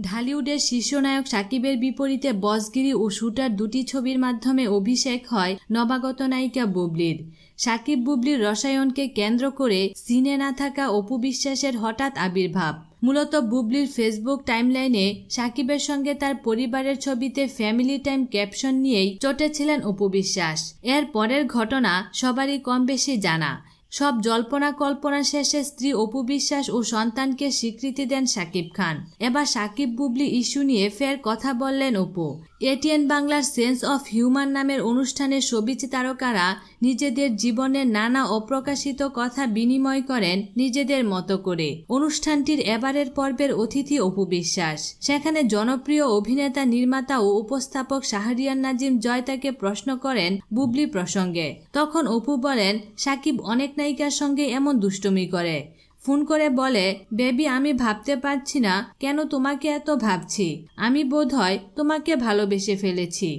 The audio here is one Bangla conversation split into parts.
ঢালিউডের শীর্ষনায়ক শাকিবের বিপরীতে বসগিরি ও শুটার দুটি ছবির মাধ্যমে অভিষেক হয় নবাগত নায়িকা বুবলির। শাকিব বুবলির রসায়নকে কেন্দ্র করে সিনে না থাকা অপু বিশ্বাসের হঠাৎ আবির্ভাব। মূলত বুবলির ফেসবুক টাইমলাইনে শাকিবের সঙ্গে তার পরিবারের ছবিতে ফ্যামিলি টাইম ক্যাপশন নিয়েই চটেছিলেন অপু বিশ্বাস। এর পরের ঘটনা সবারই কম বেশি জানা। সব জল্পনা কল্পনা শেষে স্ত্রী অপু বিশ্বাস ও সন্তানকে স্বীকৃতি দেন শাকিব খান। এবার শাকিব বুবলি ইস্যু নিয়ে ফের কথা বললেন অপু। এটিএন বাংলার সেন্স অফ হিউমার নামের অনুষ্ঠানে শোবিজ তারকারা নিজেদের জীবনের নানা অপ্রকাশিত কথা বিনিময় করেন নিজেদের মতো করে। অনুষ্ঠানটির এবারের পর্বের অতিথি অপু বিশ্বাস। সেখানে জনপ্রিয় অভিনেতা, নির্মাতা ও উপস্থাপক শাহরিয়ার নাজিম জয় তাকে প্রশ্ন করেন বুবলি প্রসঙ্গে। তখন অপু বলেন, শাকিব অনেক নায়িকার সঙ্গে এমন দুষ্টুমি করে। ফোন করে বলে, বেবি আমি ভাবতে পারছি না কেন তোমাকে এত ভাবছি, আমি বোধহয় তোমাকে ভালোবেসে ফেলেছি।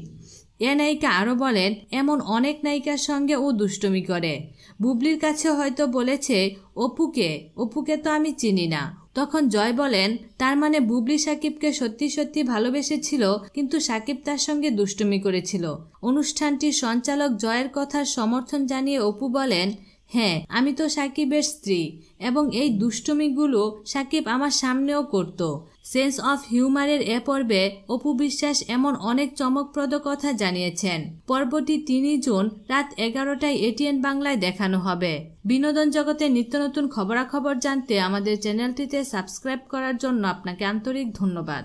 এ নায়িকা আরও বলেন, এমন অনেক নায়িকার সঙ্গে ও দুষ্টুমি করে। বুবলির কাছে হয়তো বলেছে অপুকে তো আমি চিনি না। তখন জয় বলেন, তার মানে বুবলি শাকিবকে সত্যি সত্যি ভালোবেসেছিল, কিন্তু শাকিব তার সঙ্গে দুষ্টুমি করেছিল। অনুষ্ঠানটির সঞ্চালক জয়ের কথার সমর্থন জানিয়ে অপু বলেন, হ্যাঁ আমি তো শাকিবের স্ত্রী এবং এই দুষ্টুমিগুলো শাকিব আমার সামনেও করত। সেন্স অফ হিউমারের এ পর্বে অপু বিশ্বাস এমন অনেক চমকপ্রদ কথা জানিয়েছেন। পর্বটি 3 জুন রাত 11টায় এটিএন বাংলায় দেখানো হবে। বিনোদন জগতে নিত্য নতুন খবরাখবর জানতে আমাদের চ্যানেলটিতে সাবস্ক্রাইব করার জন্য আপনাকে আন্তরিক ধন্যবাদ।